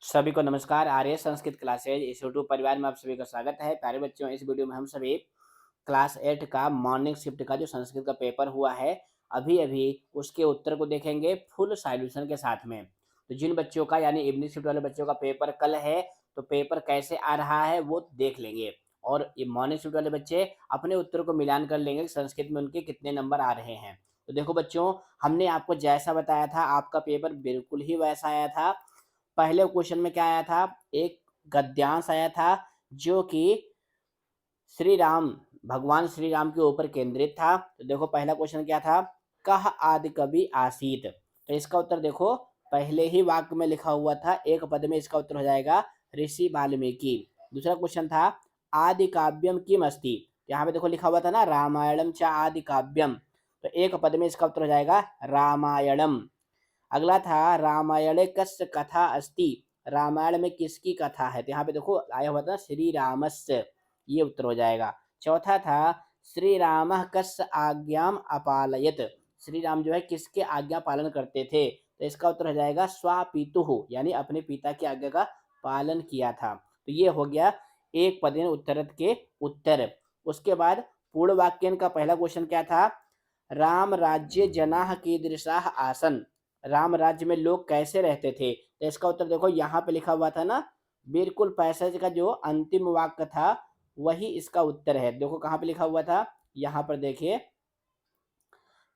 सभी को नमस्कार। आर्य संस्कृत क्लासेज इस यूट्यूब परिवार में आप सभी का स्वागत है। प्यारे बच्चों, इस वीडियो में हम सभी क्लास 8 का मॉर्निंग शिफ्ट का जो संस्कृत का पेपर हुआ है अभी अभी उसके उत्तर को देखेंगे फुल सॉल्यूशन के साथ में। तो जिन बच्चों का यानी इवनिंग शिफ्ट वाले बच्चों का पेपर कल है, तो पेपर कैसे आ रहा है वो देख लेंगे। और ये मॉर्निंग शिफ्ट वाले बच्चे अपने उत्तर को मिलान कर लेंगे कि संस्कृत में उनके कितने नंबर आ रहे हैं। तो देखो बच्चों, हमने आपको जैसा बताया था आपका पेपर बिल्कुल ही वैसा आया था। पहले क्वेश्चन में क्या आया था, एक गद्यांश आया था जो कि श्री राम, भगवान श्री राम के ऊपर केंद्रित था। तो देखो पहला क्वेश्चन क्या था, कह आदि कवि आसीत। तो इसका उत्तर देखो पहले ही वाक्य में लिखा हुआ था, एक पद में इसका उत्तर हो जाएगा ऋषि वाल्मीकि। दूसरा क्वेश्चन था आदि काव्यम किम अस्ति। यहाँ पे देखो लिखा हुआ था ना रामायणम च आदि काव्यम, तो एक पद में इसका उत्तर हो जाएगा रामायणम। अगला था रामायणे कस्य कथा अस्ति। रामायण में किसकी कथा है, तो यहाँ पे देखो आया हुआ था श्री रामस्य, ये उत्तर हो जाएगा। चौथा था श्री राम कस्य आज्ञाम अपालयत। श्री राम जो है किसके आज्ञा पालन करते थे, तो इसका उत्तर हो जाएगा स्वापितुः, यानी अपने पिता की आज्ञा का पालन किया था। तो ये हो गया एक पदेन उत्तरत के उत्तर। उसके बाद पूर्ण वाक्यन का पहला क्वेश्चन क्या था, राम राज्य जनाह कीदृशाः आसन। राम राज्य में लोग कैसे रहते थे, तो इसका उत्तर देखो यहाँ पे लिखा हुआ था ना, बिल्कुल पैसेज का जो अंतिम वाक्य था वही इसका उत्तर है। देखो कहाँ पे लिखा हुआ था, यहाँ पर देखिए,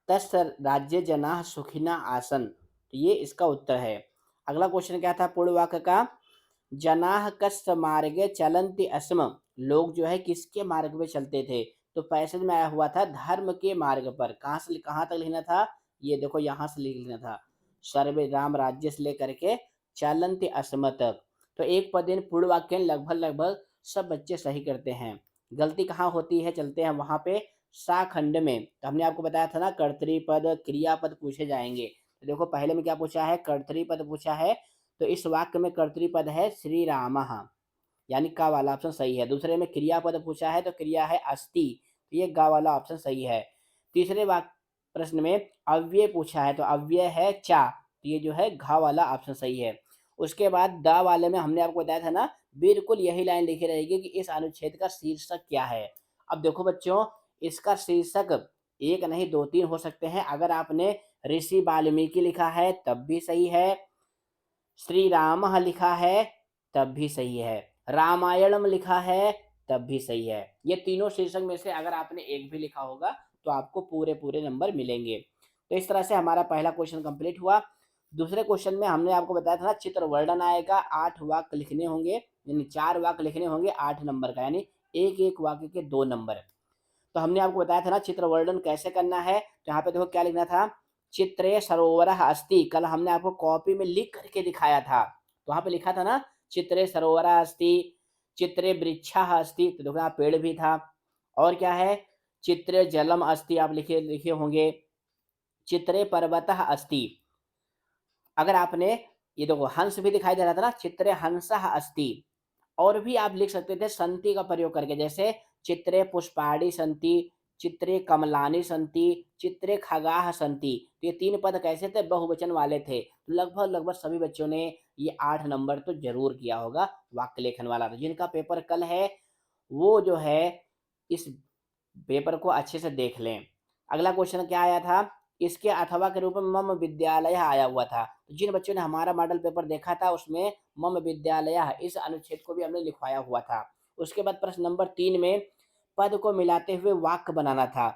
तस् राज्य जना सुखिना आसन, तो ये इसका उत्तर है। अगला क्वेश्चन क्या था पूर्ण वाक्य का, जनाह कस्य मार्गे चलन्ति अस्म। लोग जो है किसके मार्ग पे चलते थे, तो पैसेज में आया हुआ था धर्म के मार्ग पर। कहाँ से कहाँ तक लिखना था, ये देखो यहाँ से लिखना था, सर्वे राम राज्य से लेकर के चलन्ति अस्म तक। तो एक पदेन पूर्ण वाक्य लगभग लगभग सब बच्चे सही करते हैं। गलती कहाँ होती है, चलते हैं वहां पे सा खंड में। तो हमने आपको बताया था ना कर्तृपद क्रियापद पूछे जाएंगे। तो देखो पहले में क्या पूछा है, कर्तृपद पूछा है, तो इस वाक्य में कर्तृपद है श्री रामः, यानी का वाला ऑप्शन सही है। दूसरे में क्रियापद पूछा है तो क्रिया है अस्ति, तो ये गा वाला ऑप्शन सही है। तीसरे वाक्य प्रश्न में अव्यय पूछा है तो अव्यय है चा, तो ये जो है घा वाला ऑप्शन सही है। उसके बाद दा वाले में हमने आपको बताया था ना, बिल्कुल यही लाइन लिखी रहेगी कि इस अनुच्छेद का शीर्षक क्या है। अब देखो बच्चों, इसका शीर्षक एक नहीं दो तीन हो सकते हैं। अगर आपने ऋषि वाल्मीकि लिखा है तब भी सही है, श्री राम लिखा है तब भी सही है, रामायणम लिखा है तब भी सही है। ये तीनों शीर्षक में से अगर आपने एक भी लिखा होगा तो आपको पूरे पूरे नंबर मिलेंगे। तो इस तरह से हमारा पहला क्वेश्चन कंप्लीट हुआ। दूसरे क्वेश्चन में हमने आपको बताया था ना चित्र वर्णन आएगा, 8 वाक्य लिखने होंगे, यानी 4 वाक्य लिखने होंगे 8 नंबर का, यानी एक एक वाक्य के 2 नंबर। तो हमने आपको बताया था ना चित्र वर्णन कैसे करना है, तो यहाँ पे देखो क्या लिखना था, चित्रे सरोवरः अस्ति। कल हमने आपको कॉपी में लिख करके दिखाया था, तो वहां पे लिखा था ना चित्रे सरोवरः अस्ति, चित्रे वृक्षः अस्ति, तो देखो यहाँ पेड़ भी था। और क्या है, चित्रे जलम अस्ति, आप लिखे लिखे होंगे, चित्रे पर्वतः अस्ति। अगर आपने, ये देखो हंस भी दिखाई दे रहा था ना, चित्रे हंसः अस्ति। और भी आप लिख सकते थे संति का प्रयोग करके, जैसे चित्रे पुष्पाणि संति, चित्रे कमलानि संति, चित्रे खगाः संति। तो ये 3 पद कैसे थे, बहुवचन वाले थे। तो लगभग लगभग सभी बच्चों ने ये 8 नंबर तो जरूर किया होगा वाक्य लेखन वाला। तो जिनका पेपर कल है वो जो है इस पेपर को अच्छे से देख लें। अगला क्वेश्चन क्या आया था, इसके अथवा के रूप में मम विद्यालय आया हुआ था। तो जिन बच्चों ने हमारा मॉडल पेपर देखा था उसमें मम विद्यालय इस अनुच्छेद को भी हमने लिखवाया हुआ था। उसके बाद प्रश्न नंबर 3 में पद को मिलाते हुए वाक्य बनाना था।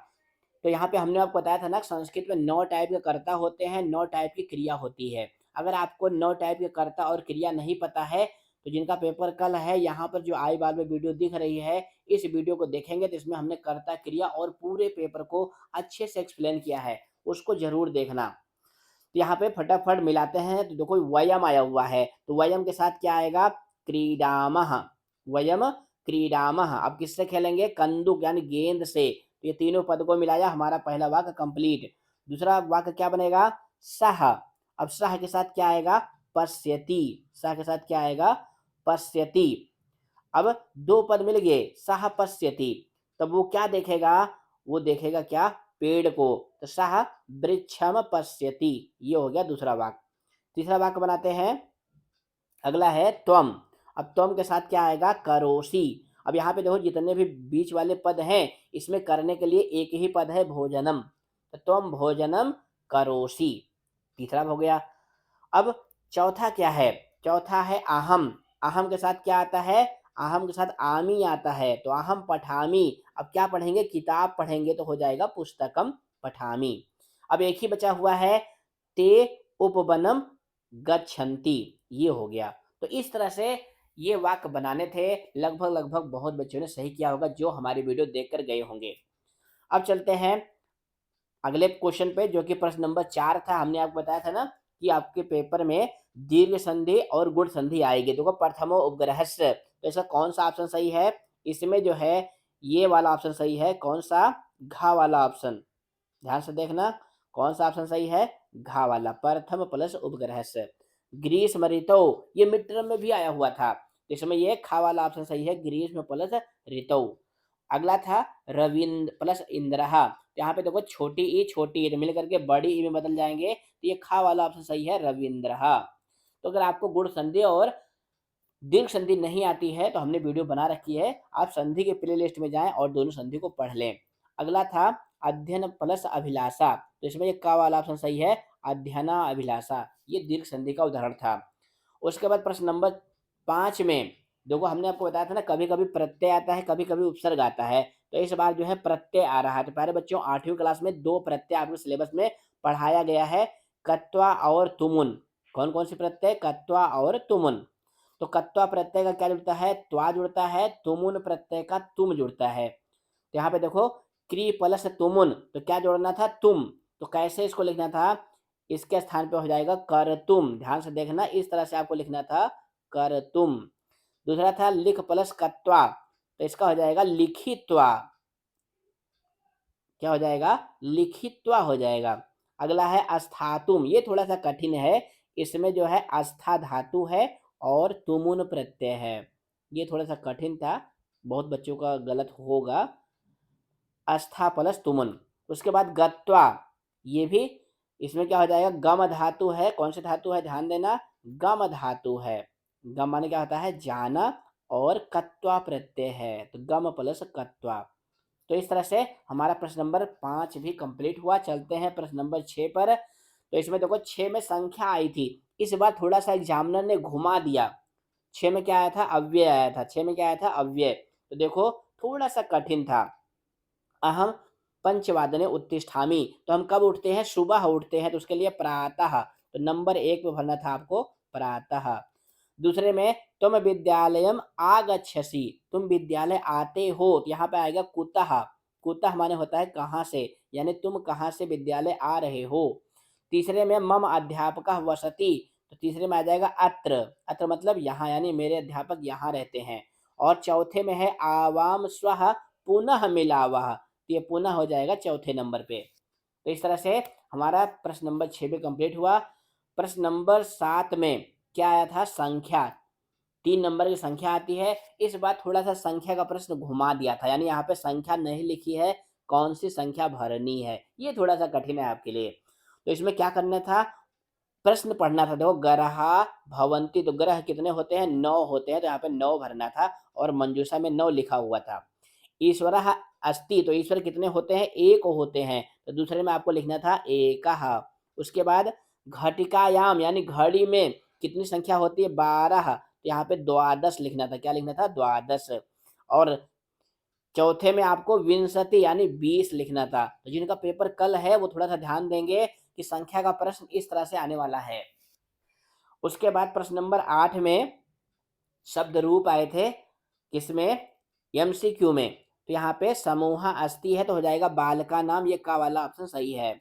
तो यहाँ पे हमने आपको बताया था ना संस्कृत में 9 टाइप के कर्ता होते हैं, 9 टाइप की क्रिया होती है। अगर आपको 9 टाइप के कर्ता और क्रिया नहीं पता है, तो जिनका पेपर कल है, यहाँ पर जो आई बार में वीडियो दिख रही है, इस वीडियो को देखेंगे तो इसमें हमने कर्ता क्रिया और पूरे पेपर को अच्छे से एक्सप्लेन किया है, उसको जरूर देखना। तो यहाँ पे फटाफट मिलाते हैं, तो देखो वयम आया हुआ है, तो वयम के साथ क्या आएगा, क्रीडामः। वयम क्रीडामः, अब किससे खेलेंगे, कंदुक यानी गेंद से। तो ये तीनों पद को मिलाया, हमारा पहला वाक्य कंप्लीट। दूसरा वाक्य क्या बनेगा, सह। अब सह के साथ क्या आएगा, पश्यति। सह के साथ क्या आएगा, पश्यति। अब 2 पद मिल गए, सह पश्यति, तब वो क्या देखेगा, वो देखेगा क्या, पेड़ को। तो सह वृक्षम पश्यति, ये हो गया दूसरा वाक्य। तीसरा वाक्य बनाते हैं, अगला है त्वम। अब त्वम के साथ क्या आएगा? करोषि। अब यहाँ पे देखो जितने भी बीच वाले पद हैं, इसमें करने के लिए एक ही पद है, भोजनम। तो त्वम भोजनम करोषि, तीसरा हो गया। अब चौथा क्या है? चौथा है अहम। अहम के साथ क्या आता है? अहम के साथ आमी आता है, तो अहम पठामी। अब क्या पढ़ेंगे? किताब पढ़ेंगे, तो हो जाएगा पुस्तकम पठामी। अब एक ही बचा हुआ है, ते उपवनम गच्छन्ति, ये हो गया। तो इस तरह से ये वाक्य बनाने थे। लगभग लगभग बहुत बच्चों ने सही किया होगा जो हमारी वीडियो देखकर गए होंगे। अब चलते हैं अगले क्वेश्चन पे, जो कि प्रश्न नंबर 4 था। हमने आपको बताया था ना कि आपके पेपर में दीर्घ संधि और गुण संधि आएगी। देखो प्रथमो उपग्रहस्य, तो इसका कौन सा ऑप्शन सही है? इसमें जो है ये वाला ऑप्शन सही है। कौन सा? घ वाला ऑप्शन। ध्यान से देखना कौन सा ऑप्शन सही है? घ वाला, प्रथम प्लस उपग्रहस्य। ग्रीष्म ऋतौ, ये मिड टर्म में भी आया हुआ था, तो इसमें ये ख वाला ऑप्शन सही है, ग्रीष्म प्लस ऋतौ। अगला था रविंद्र प्लस इंद्रहा। यहाँ पे देखो छोटी ई छोटी ई तो मिल करके बड़ी ई में बदल जाएंगे, तो ये खा वाला ऑप्शन सही है, रविंद्रहा। तो अगर आपको गुण संधि और दीर्घ संधि नहीं आती है तो हमने वीडियो बना रखी है, आप संधि के प्ले लिस्ट में जाएं और दोनों संधि को पढ़ लें। अगला था अध्ययन प्लस अभिलाषा, तो इसमें ये का वाला ऑप्शन सही है, अध्ययना अभिलाषा, ये दीर्घ संधि का उदाहरण था। उसके बाद प्रश्न नंबर 5 में देखो हमने आपको बताया था ना, कभी कभी प्रत्यय आता है, कभी कभी उपसर्ग आता है, तो इस बार जो है प्रत्यय आ रहा है। तो प्यारे बच्चों 8वीं क्लास में 2 प्रत्यय आपके सिलेबस में पढ़ाया गया है, कत्वा और तुमुन। कौन कौन से प्रत्यय? कत्वा और तुमुन। तो कत्वा प्रत्यय का क्या जुड़ता है? त्वा जुड़ता है, तुमुन प्रत्यय का तुम जुड़ता है। तो यहाँ पे देखो क्री प्लस तुमुन, तो क्या जोड़ना था? तुम। तो कैसे इसको लिखना था? इसके स्थान पे हो जाएगा कर तुम। ध्यान से देखना, इस तरह से आपको लिखना था, कर तुम। दूसरा था लिख प्लस कत्वा, तो इसका हो जाएगा लिखित्वा। क्या हो जाएगा? लिखित्वा हो जाएगा। अगला है अस्थातुम, ये थोड़ा सा कठिन है, इसमें जो है आस्था धातु है और तुमुन प्रत्यय है, ये थोड़ा सा कठिन था, बहुत बच्चों का गलत होगा। आस्था प्लस तुमुन। उसके बाद गत्वा, ये भी इसमें क्या हो जाएगा? गम धातु है। कौन सी धातु है? ध्यान देना, गम धातु है। गम माने क्या होता है? जाना, और कत्वा प्रत्यय है, तो गम प्लस कत्वा। तो इस तरह से हमारा प्रश्न नंबर 5 भी कंप्लीट हुआ। चलते हैं प्रश्न नंबर 6 पर। तो इसमें देखो 6 में संख्या आई थी, इस बार थोड़ा सा एग्जामिनर ने घुमा दिया। 6 में क्या आया था? अव्यय आया था। 6 में क्या आया था? अव्यय। तो देखो थोड़ा सा कठिन था। अहम पंचवादने उत्तिष्ठामि, तो हम कब उठते हैं? सुबह उठते हैं, तो उसके लिए प्रातः, तो नंबर 1 पे भरना था आपको, प्रातः। दूसरे में तुम विद्यालयम आगच्छसि, तुम विद्यालय आते हो, तो यहाँ पे आएगा कुतः। कुतः माने होता है कहाँ से, यानी तुम कहाँ से विद्यालय आ रहे हो। तीसरे में मम अध्यापकः वसति, तो तीसरे में आ जाएगा अत्र। अत्र मतलब यहाँ, यानी मेरे अध्यापक यहाँ रहते हैं। और चौथे में है आवाम स्वः पुनः मिलावः, तो ये पुनः हो जाएगा चौथे नंबर पे। तो इस तरह से हमारा प्रश्न नंबर 6 भी कंप्लीट हुआ। प्रश्न नंबर 7 में क्या आया था? संख्या। 3 नंबर की संख्या आती है, इस बार थोड़ा सा संख्या का प्रश्न घुमा दिया था, यानी यहाँ पे संख्या नहीं लिखी है, कौन सी संख्या भरनी है, ये थोड़ा सा कठिन है आपके लिए। तो इसमें क्या करना था? प्रश्न पढ़ना था। देखो ग्रहा भवंती, तो ग्रह कितने होते हैं? 9 होते हैं, तो यहाँ पे 9 भरना था, और मंजूषा में 9 लिखा हुआ था। ईश्वरः अस्ति, तो ईश्वर कितने होते हैं? 1 होते हैं, तो दूसरे में आपको लिखना था एकः। उसके बाद घटिकायाम, यानी घड़ी में कितनी संख्या होती है? 12, तो यहाँ पे द्वादश लिखना था। क्या लिखना था? द्वादश। और चौथे में आपको विंशति यानी 20 लिखना था। तो जिनका पेपर कल है वो थोड़ा सा ध्यान देंगे कि संख्या का प्रश्न इस तरह से आने वाला है। उसके बाद प्रश्न नंबर 8 में शब्द रूप आए थे, किसमें? एमसीक्यू में। तो यहाँ पे समूह अस्ति है, तो हो जाएगा बाल का नाम, ये का वाला ऑप्शन सही है।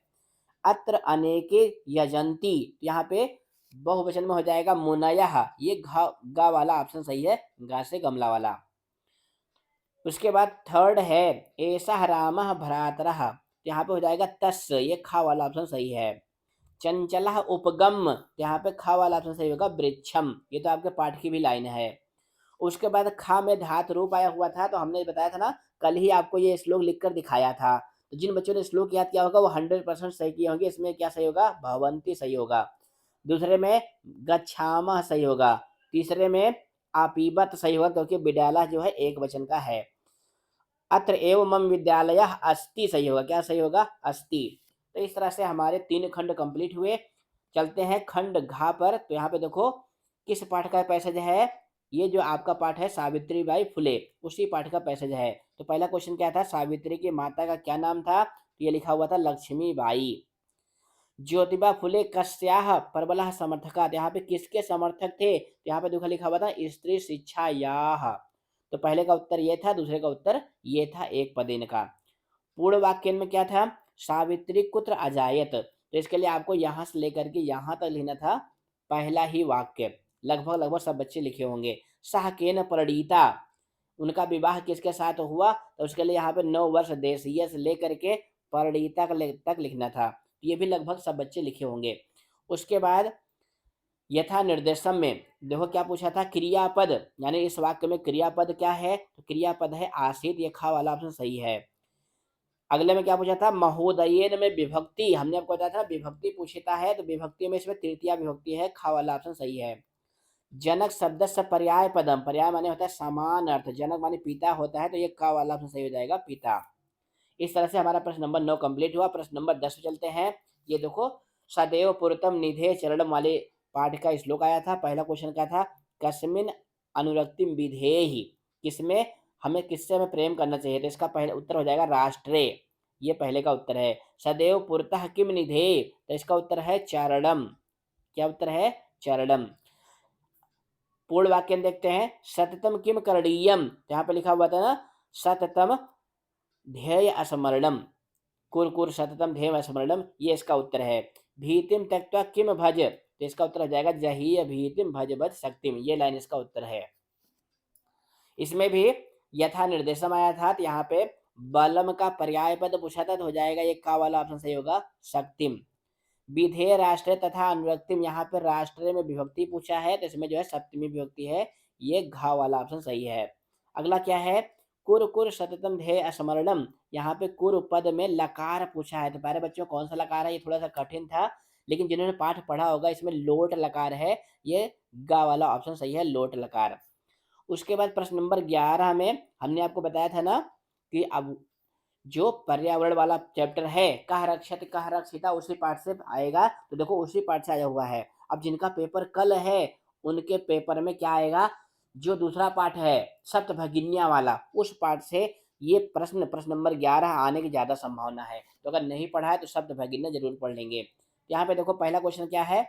अत्र अनेके यजंती, तो यहाँ पे बहुवचन में हो जाएगा मुनयः, ये गा वाला ऑप्शन सही है, गा से गमला वाला। उसके बाद थर्ड है एषः रामः भ्रातरः, तो यहाँ पे हो जाएगा तस्य, ये खा वाला ऑप्शन सही है। चंचलः उपगम, तो यहाँ पे खा वाला ऑप्शन सही होगा वृक्षम, ये तो आपके पाठ की भी लाइन है। उसके बाद खा में धातु रूप आया हुआ था, तो हमने बताया था ना, कल ही आपको ये श्लोक लिखकर दिखाया था। तो जिन बच्चों ने श्लोक याद किया होगा वो 100% सही किए होंगे। इसमें क्या सही होगा? भवंती सही होगा। दूसरे में गच्छामः सही होगा। तीसरे में अपीबत सही होगा क्योंकि विद्यालय जो है एक वचन का है। अत्र एव मम विद्यालयः अस्ति सही होगा। क्या सही होगा? अस्ति। तो इस तरह से हमारे 3 खंड कंप्लीट हुए। चलते हैं खंड घ पर। तो यहाँ पे देखो किस पाठ का पैसेज है? ये जो आपका पाठ है सावित्रीबाई फुले, उसी पाठ का पैसेज है। तो पहला क्वेश्चन क्या था? सावित्री की माता का क्या नाम था? तो ये लिखा हुआ था लक्ष्मीबाई। ज्योतिबा फुले कस्याः प्रबलः समर्थकात्, यहाँ पे किसके समर्थक थे? तो यहाँ पे देखो लिखा हुआ था स्त्री शिक्षायाः। तो पहले का उत्तर ये था, दूसरे का उत्तर ये था एक पदेन का। पूर्ण वाक्य में क्या था? सावित्री कुत्र अजायत। तो इसके लिए आपको यहाँ से लेकर के यहाँ तक लिखना था पहला ही वाक्य। लगभग लगभग सब बच्चे लिखे होंगे। सह केन परिणीता, उनका विवाह किसके साथ हुआ? तो उसके लिए यहाँ पे 9 वर्ष देशीय से लेकर के परिणीता तक लिखना था। ये भी लगभग सब बच्चे लिखे होंगे। उसके बाद यथा निर्देशम में देखो क्या पूछा था? क्रियापद, यानी इस वाक्य में क्रियापद क्या है? तो क्रियापद है आसीत। ये खा वाला ऑप्शन सही है। अगले में क्या पूछा था? महोदयेन में विभक्ति, हमने आपको बताया था विभक्ति पूछता है, तो विभक्ति में इसमें तृतीया विभक्ति है। खा वाला ऑप्शन सही है। जनक शब्द से पर्याय पदम, पर्याय माने होता है समान अर्थ, जनक माने पिता होता है, तो ये का वाला ऑप्शन सही हो जाएगा, पिता। इस तरह से हमारा प्रश्न नंबर 9 कंप्लीट हुआ। प्रश्न नंबर 10 पे चलते हैं। ये देखो सदैव पुरतम निधे चरणम वाले पाठ का श्लोक आया था। पहला क्वेश्चन क्या था? कस्मिन अनुरक्तिम विधेहि, किसमें हमें किससे हमें प्रेम करना चाहिए? तो इसका पहला उत्तर हो जाएगा राष्ट्रे। ये पहले का उत्तर है। सदैव पुरतः किम निधे, तो इसका उत्तर है चरणम। क्या उत्तर है? चरणम। पूर्ण वाक्य में देखते हैं। सततम किम करणीयम, यहाँ पे लिखा हुआ था ना सततम ध्येय स्मरणम, कुर सततम ध्येय स्मरणम, ये इसका उत्तर है। भीतिम त्यक्त्वा किम भज, तो इसका उत्तर हो जाएगा जहीय भीतिम भज भज शक्तिम, ये लाइन इसका उत्तर है। इसमें भी यथा निर्देशम आया था, तो यहाँ पे बलम का पर्याय पद पूछा था, तो हो जाएगा ये का वाला ऑप्शन सही होगा, शक्तिम। विधेय राष्ट्र तथा अनुरक्तिम, यहाँ पर राष्ट्र में विभक्ति पूछा है, तो इसमें जो है सप्तमी विभक्ति है, ये घा वाला ऑप्शन सही है। अगला क्या है? कुर कुर सततम ध्येय स्मरणम, यहाँ पे कुर पद में लकार पूछा है। तो प्यारे बच्चों कौन सा लकार है? ये थोड़ा सा कठिन था, लेकिन जिन्होंने पाठ पढ़ा होगा इसमें लोट लकार है, ये गा वाला ऑप्शन सही है, लोट लकार। उसके बाद प्रश्न नंबर 11 में हमने आपको बताया था ना कि अब जो पर्यावरण वाला चैप्टर है कह रक्षित कह रक्षिता, उसी पाठ से आएगा। तो देखो उसी पाठ से आया हुआ है। अब जिनका पेपर कल है उनके पेपर में क्या आएगा? जो दूसरा पाठ है सप्तभगिनिया वाला, उस पाठ से ये प्रश्न नंबर 11 आने की ज्यादा संभावना है। तो अगर नहीं पढ़ा है तो सप्तभगिनिया जरूर पढ़ लेंगे। यहाँ पे देखो पहला क्वेश्चन क्या है?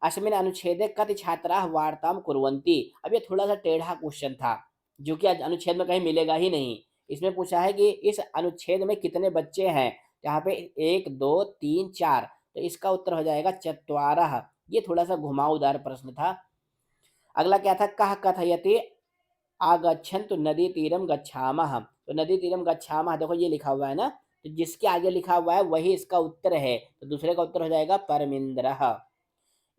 अस्मिन अनुच्छेदे कति छात्राः वार्ताम कुर्वन्ति। अब ये थोड़ा सा टेढ़ा क्वेश्चन था, जो कि आज अनुच्छेद में कहीं मिलेगा ही नहीं। इसमें पूछा है कि इस अनुच्छेद में कितने बच्चे हैं? यहाँ पे 1 2 3 4, तो इसका उत्तर हो जाएगा चत्वारः। ये थोड़ा सा घुमावदार प्रश्न था। अगला क्या था? कह कथयति आगच्छन्तु नदी तीरम गच्छामः, तो नदी तीरम गच्छामः देखो ये लिखा हुआ है ना, तो जिसके आगे लिखा हुआ है वही इसका उत्तर है, तो दूसरे का उत्तर हो जाएगा परमिंद्रः।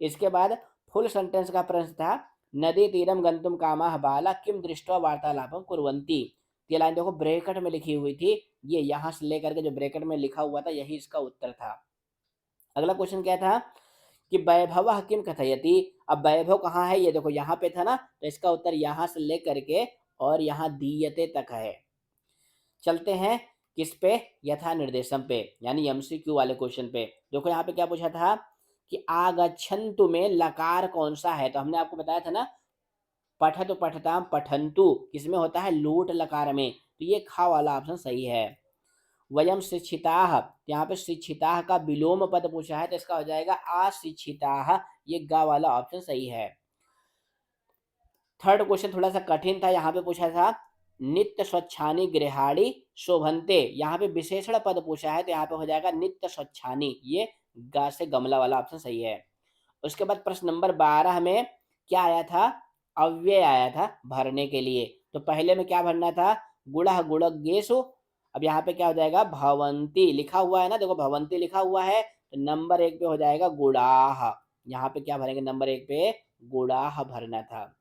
इसके बाद फुल सेंटेंस का प्रश्न था, नदी तीरम गंतुम कामाः बाला किम दृष्ट्वा वार्तालापम कुर्वन्ति। ये लाइन देखो ब्रैकेट में लिखी हुई थी, ये यहाँ से लेकर के जो ब्रैकेट में लिखा हुआ था यही इसका उत्तर था। अगला क्वेश्चन क्या था कि वैभव किम कथयति। अब वैभव कहाँ है? ये देखो यहाँ पे था ना, तो इसका उत्तर यहाँ से लेकर के और यहाँ दीयते तक है। चलते हैं किस पे? यथा निर्देशम पे, यानी एमसीक्यू वाले क्वेश्चन पे। देखो यहाँ पे क्या पूछा था कि आगच्छन्तु में लकार कौन सा है? तो हमने आपको बताया था ना पठतु पठताम पठन्तु किसमें होता है? लूट लकार में, तो ये खा वाला ऑप्शन सही है। वयम शिक्षिताः, यहाँ पे शिक्षिताः का विलोम पद पूछा है, तो इसका हो जाएगा अशिक्षिताः, ये गा वाला ऑप्शन सही है। थर्ड क्वेश्चन थोड़ा सा कठिन था, यहाँ पे पूछा था नित्य स्वच्छानी गृहाणी शोभन्ते, यहाँ पे विशेषण पद पूछा है, तो यहाँ पे हो जाएगा नित्य स्वच्छानी, ये गा से गमला वाला ऑप्शन सही है। उसके बाद प्रश्न नंबर 12 में क्या आया था? अव्यय आया था भरने के लिए। तो पहले में क्या भरना था? गुणः गुणज्ञेषु, अब यहाँ पे क्या हो जाएगा? भवन्ति लिखा हुआ है ना, देखो भवन्ति लिखा हुआ है, तो नंबर 1 पे हो जाएगा गुणाः। यहाँ पे क्या भरेंगे? नंबर 1 पे गुणाः भरना था।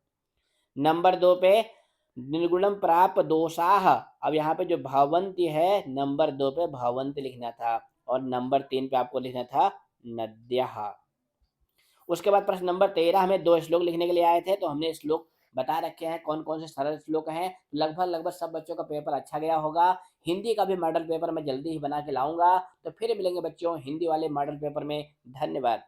नंबर 2 पे निर्गुणम प्राप दोषाः, अब यहाँ पे जो भवन्ति है नंबर 2 पे भवन्ति लिखना था, और नंबर 3 पे आपको लिखना था नद्यः। उसके बाद प्रश्न नंबर 13 हमें 2 श्लोक लिखने के लिए आए थे, तो हमने श्लोक बता रखे हैं कौन-कौन से सरल श्लोक हैं। लगभग-लगभग सब बच्चों का पेपर अच्छा गया होगा। हिंदी का भी मॉडल पेपर मैं जल्दी ही बना के लाऊँगा। तो फिर मिलेंगे बच्चों हिंदी वाले मॉडल पेपर में। धन्यवाद।